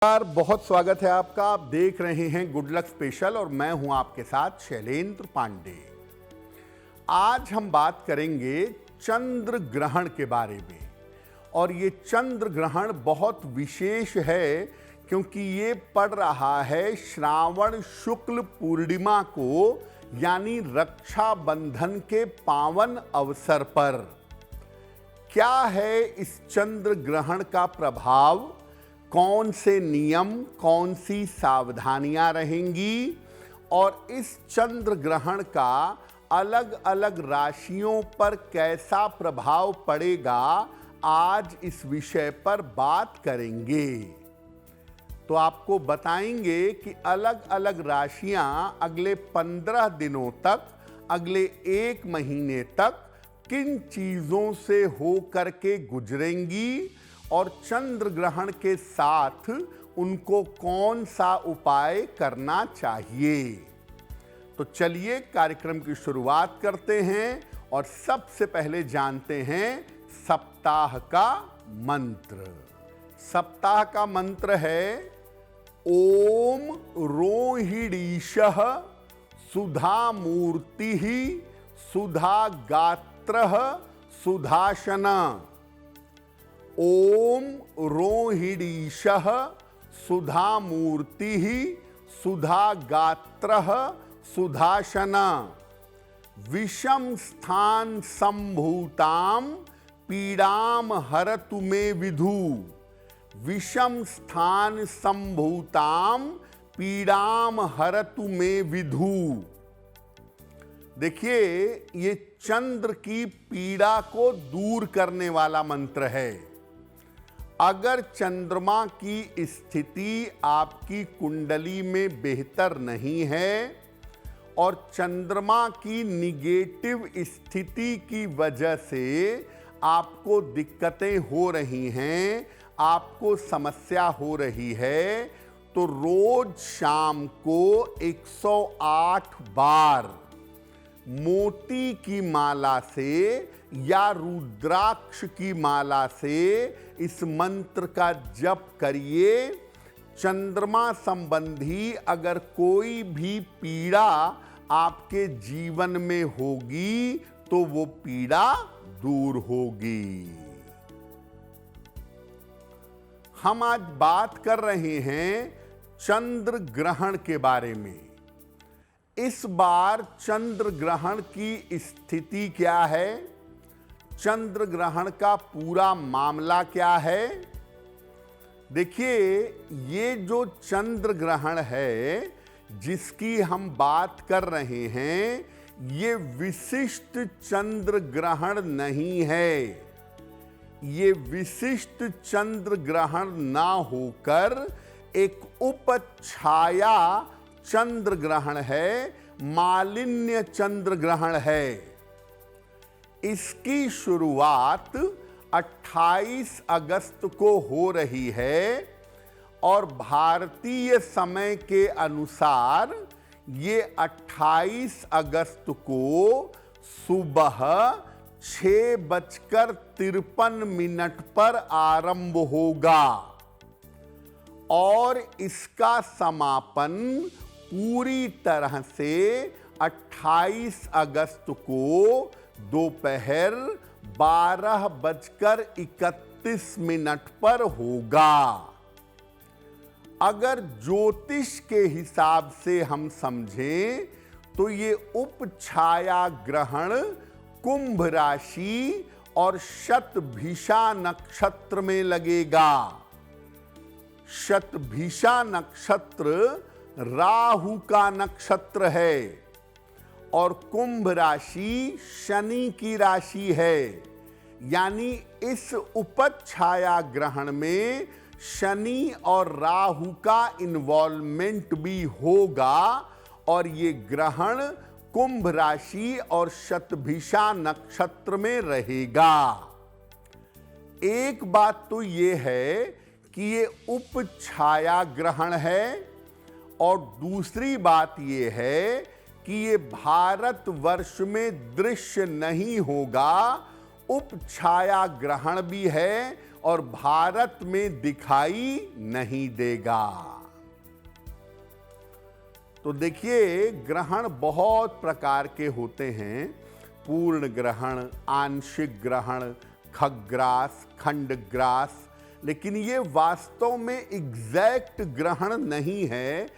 बहुत स्वागत है आपका। आप देख रहे हैं गुड लक स्पेशल और मैं हूं आपके साथ शैलेंद्र पांडे। आज हम बात करेंगे चंद्र ग्रहण के बारे में और ये चंद्र ग्रहण बहुत विशेष है क्योंकि ये पड़ रहा है श्रावण शुक्ल पूर्णिमा को, यानी रक्षाबंधन के पावन अवसर पर। क्या है इस चंद्र ग्रहण का प्रभाव, कौन से नियम, कौन सी सावधानियां रहेंगी और इस चंद्र ग्रहण का अलग अलग राशियों पर कैसा प्रभाव पड़ेगा, आज इस विषय पर बात करेंगे। तो आपको बताएंगे कि अलग अलग राशियां अगले 15 दिनों तक, अगले 1 महीने तक किन चीजों से हो करके गुजरेंगी और चंद्र ग्रहण के साथ उनको कौन सा उपाय करना चाहिए। तो चलिए कार्यक्रम की शुरुआत करते हैं और सबसे पहले जानते हैं सप्ताह का मंत्र। सप्ताह का मंत्र है ओम रोहिणीशः सुधामूर्तिः सुधागात्रः सुधाशन। ओम रोहिणीशः सुधामूर्तिः सुधागात्रः सुधाशन। विषम स्थान संभूतां पीड़ाम हरतु मे विधु। विषम स्थान संभूतां पीड़ाम हरतु मे विधु। देखिए, ये चंद्र की पीड़ा को दूर करने वाला मंत्र है। अगर चंद्रमा की स्थिति आपकी कुंडली में बेहतर नहीं है और चंद्रमा की निगेटिव स्थिति की वजह से आपको दिक्कतें हो रही हैं, आपको समस्या हो रही है, तो रोज शाम को 108 बार मोती की माला से या रुद्राक्ष की माला से इस मंत्र का जप करिए। चंद्रमा संबंधी अगर कोई भी पीड़ा आपके जीवन में होगी तो वो पीड़ा दूर होगी। हम आज बात कर रहे हैं चंद्र ग्रहण के बारे में। इस बार चंद्र ग्रहण की स्थिति क्या है, चंद्र ग्रहण का पूरा मामला क्या है। देखिए, ये जो चंद्र ग्रहण है जिसकी हम बात कर रहे हैं, ये विशिष्ट चंद्र ग्रहण नहीं है। ये विशिष्ट चंद्र ग्रहण ना होकर एक उपछाया चंद्र ग्रहण है, मालिन्य चंद्र ग्रहण है। इसकी शुरुआत 28 अगस्त को हो रही है और भारतीय समय के अनुसार ये 28 अगस्त को सुबह 6:53 पर आरंभ होगा और इसका समापन पूरी तरह से 28 अगस्त को दोपहर 12:31 पर होगा। अगर ज्योतिष के हिसाब से हम समझें तो ये उपछाया ग्रहण कुंभ राशि और शतभिषा नक्षत्र में लगेगा। शतभिषा नक्षत्र राहु का नक्षत्र है और कुंभ राशि शनि की राशि है, यानी इस उपछाया ग्रहण में शनि और राहु का इन्वॉल्वमेंट भी होगा और ये ग्रहण कुंभ राशि और शतभिषा नक्षत्र में रहेगा। एक बात तो ये है कि ये उपछाया ग्रहण है और दूसरी बात ये है कि ये भारतवर्ष में दृश्य नहीं होगा। उपछाया ग्रहण भी है और भारत में दिखाई नहीं देगा। तो देखिए, ग्रहण बहुत प्रकार के होते हैं। पूर्ण ग्रहण, आंशिक ग्रहण, खग्रास, खंडग्रास, लेकिन ये वास्तव में एग्जैक्ट ग्रहण नहीं है।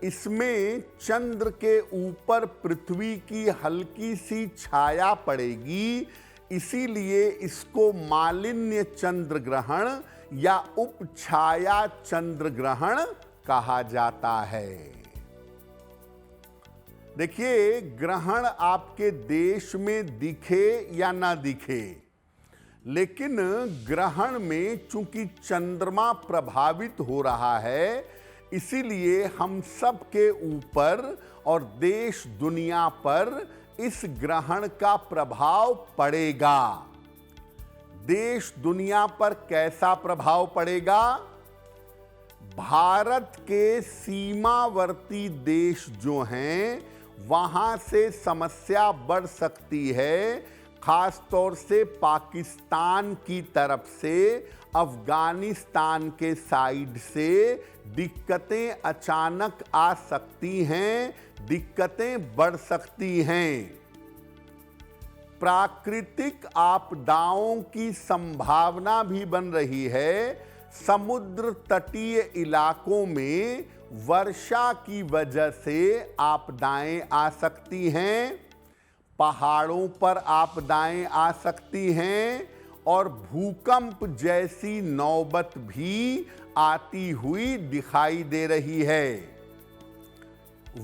इसमें चंद्र के ऊपर पृथ्वी की हल्की सी छाया पड़ेगी, इसीलिए इसको मालिन्य चंद्र ग्रहण या उपछाया चंद्र ग्रहण कहा जाता है। देखिए, ग्रहण आपके देश में दिखे या ना दिखे, लेकिन ग्रहण में चूंकि चंद्रमा प्रभावित हो रहा है, इसीलिए हम सब के ऊपर और देश दुनिया पर इस ग्रहण का प्रभाव पड़ेगा। देश दुनिया पर कैसा प्रभाव पड़ेगा? भारत के सीमावर्ती देश जो हैं, वहां से समस्या बढ़ सकती है। खास तौर से पाकिस्तान की तरफ से, अफगानिस्तान के साइड से दिक्कतें अचानक आ सकती हैं, दिक्कतें बढ़ सकती हैं। प्राकृतिक आपदाओं की संभावना भी बन रही है। समुद्र तटीय इलाकों में वर्षा की वजह से आपदाएं आ सकती हैं, पहाड़ों पर आपदाएं आ सकती हैं और भूकंप जैसी नौबत भी आती हुई दिखाई दे रही है।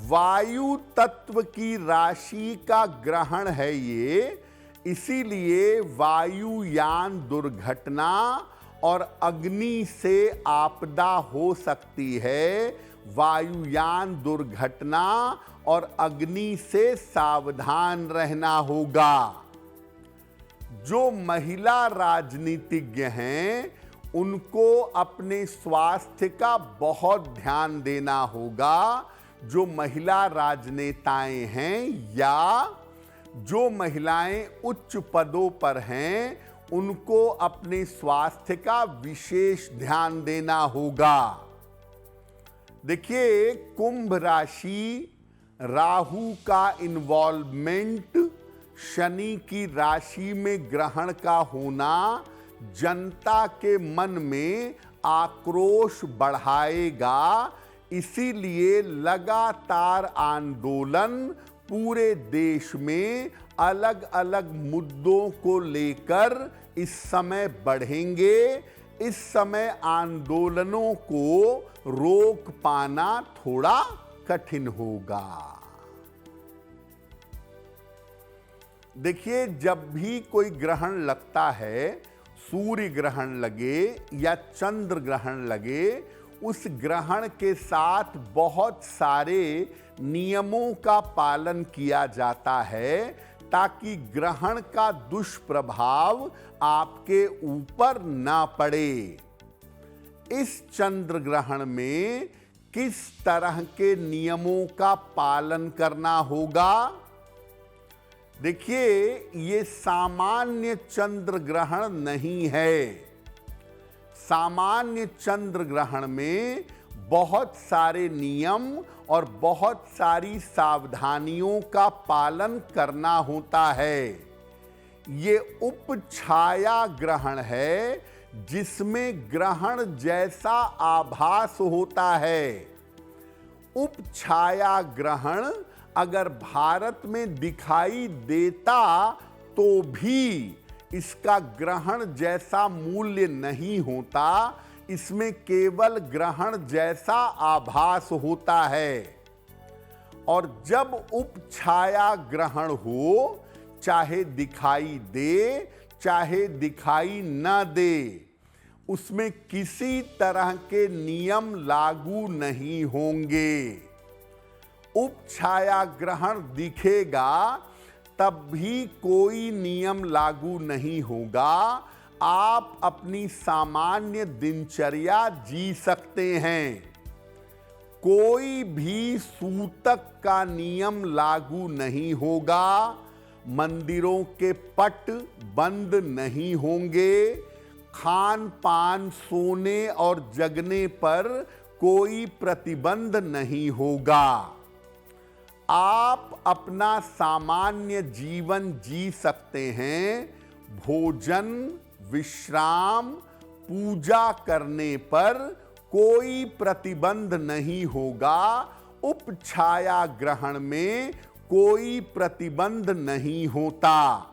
वायु तत्व की राशि का ग्रहण है ये, इसीलिए वायुयान दुर्घटना और अग्नि से आपदा हो सकती है। वायुयान दुर्घटना और अग्नि से सावधान रहना होगा। जो महिला राजनीतिज्ञ हैं, उनको अपने स्वास्थ्य का बहुत ध्यान देना होगा। जो महिला राजनेताएं हैं या जो महिलाएं उच्च पदों पर हैं, उनको अपने स्वास्थ्य का विशेष ध्यान देना होगा। देखिए, कुंभ राशि, राहु का इन्वॉल्वमेंट, शनि की राशि में ग्रहण का होना जनता के मन में आक्रोश बढ़ाएगा। इसीलिए लगातार आंदोलन पूरे देश में अलग अलग मुद्दों को लेकर इस समय बढ़ेंगे। इस समय आंदोलनों को रोक पाना थोड़ा कठिन होगा। देखिए, जब भी कोई ग्रहण लगता है, सूर्य ग्रहण लगे या चंद्र ग्रहण लगे, उस ग्रहण के साथ बहुत सारे नियमों का पालन किया जाता है ताकि ग्रहण का दुष्प्रभाव आपके ऊपर ना पड़े। इस चंद्र ग्रहण में किस तरह के नियमों का पालन करना होगा? देखिए, ये सामान्य चंद्र ग्रहण नहीं है। सामान्य चंद्र ग्रहण में बहुत सारे नियम और बहुत सारी सावधानियों का पालन करना होता है। ये उपछाया ग्रहण है, जिसमें ग्रहण जैसा आभास होता है। उपछाया ग्रहण अगर भारत में दिखाई देता तो भी इसका ग्रहण जैसा मूल्य नहीं होता। इसमें केवल ग्रहण जैसा आभास होता है। और जब उपछाया ग्रहण हो, चाहे दिखाई दे चाहे दिखाई न दे, उसमें किसी तरह के नियम लागू नहीं होंगे। उपछाया ग्रहण दिखेगा तब भी कोई नियम लागू नहीं होगा। आप अपनी सामान्य दिनचर्या जी सकते हैं। कोई भी सूतक का नियम लागू नहीं होगा। मंदिरों के पट बंद नहीं होंगे। खान पान, सोने और जगने पर कोई प्रतिबंध नहीं होगा। आप अपना सामान्य जीवन जी सकते हैं। भोजन, विश्राम, पूजा करने पर कोई प्रतिबंध नहीं होगा। उपछाया ग्रहण में कोई प्रतिबंध नहीं होता।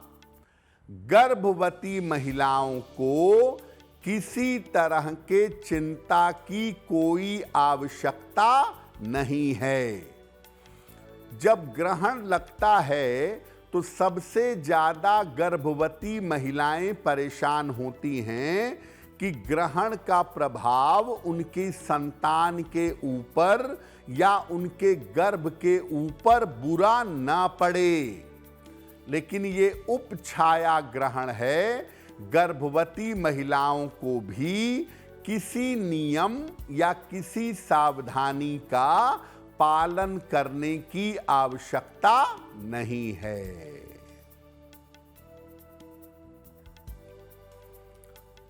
गर्भवती महिलाओं को किसी तरह के चिंता की कोई आवश्यकता नहीं है। जब ग्रहण लगता है तो सबसे ज्यादा गर्भवती महिलाएं परेशान होती हैं कि ग्रहण का प्रभाव उनकी संतान के ऊपर या उनके गर्भ के ऊपर बुरा ना पड़े। लेकिन ये उपछाया ग्रहण है। गर्भवती महिलाओं को भी किसी नियम या किसी सावधानी का पालन करने की आवश्यकता नहीं है।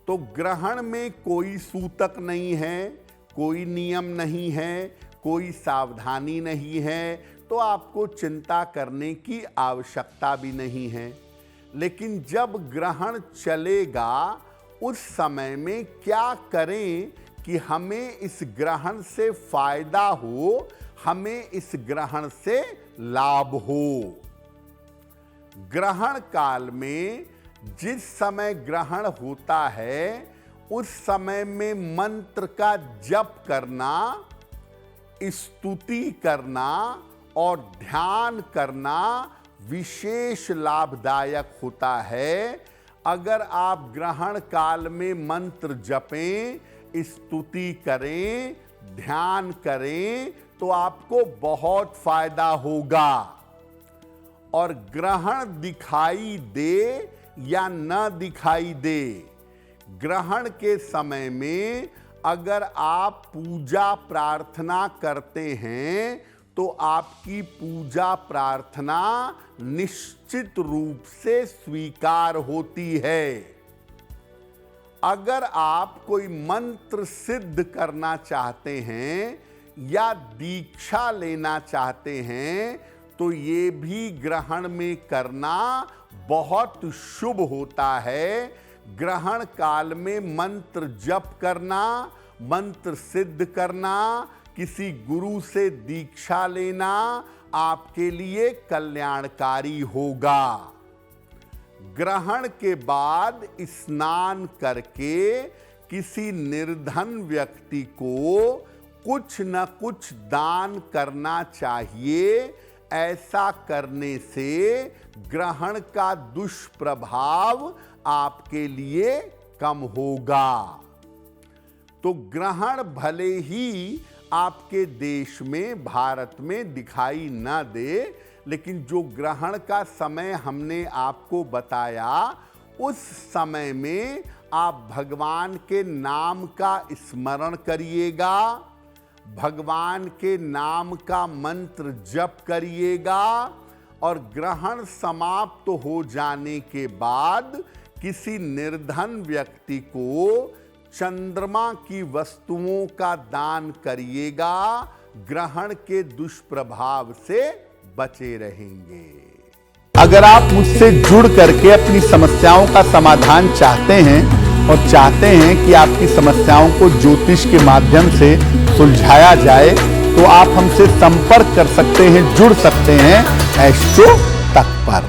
तो ग्रहण में कोई सूतक नहीं है, कोई नियम नहीं है, कोई सावधानी नहीं है, तो आपको चिंता करने की आवश्यकता भी नहीं है। लेकिन जब ग्रहण चलेगा उस समय में क्या करें कि हमें इस ग्रहण से फायदा हो, हमें इस ग्रहण से लाभ हो। ग्रहण काल में जिस समय ग्रहण होता है उस समय में मंत्र का जप करना, स्तुति करना और ध्यान करना विशेष लाभदायक होता है। अगर आप ग्रहण काल में मंत्र जपें, स्तुति करें, ध्यान करें तो आपको बहुत फायदा होगा। और ग्रहण दिखाई दे या न दिखाई दे, ग्रहण के समय में अगर आप पूजा प्रार्थना करते हैं तो आपकी पूजा प्रार्थना निश्चित रूप से स्वीकार होती है। अगर आप कोई मंत्र सिद्ध करना चाहते हैं या दीक्षा लेना चाहते हैं तो ये भी ग्रहण में करना बहुत शुभ होता है। ग्रहण काल में मंत्र जप करना, मंत्र सिद्ध करना, किसी गुरु से दीक्षा लेना आपके लिए कल्याणकारी होगा। ग्रहण के बाद स्नान करके किसी निर्धन व्यक्ति को कुछ न कुछ दान करना चाहिए। ऐसा करने से ग्रहण का दुष्प्रभाव आपके लिए कम होगा। तो ग्रहण भले ही आपके देश में, भारत में दिखाई न दे, लेकिन जो ग्रहण का समय हमने आपको बताया उस समय में आप भगवान के नाम का स्मरण करिएगा, भगवान के नाम का मंत्र जप करिएगा और ग्रहण समाप्त हो जाने के बाद किसी निर्धन व्यक्ति को चंद्रमा की वस्तुओं का दान करिएगा। ग्रहण के दुष्प्रभाव से बचे रहेंगे। अगर आप मुझसे जुड़ करके अपनी समस्याओं का समाधान चाहते हैं और चाहते हैं कि आपकी समस्याओं को ज्योतिष के माध्यम से सुलझाया जाए तो आप हमसे संपर्क कर सकते हैं, जुड़ सकते हैं एस्ट्रो तक पर।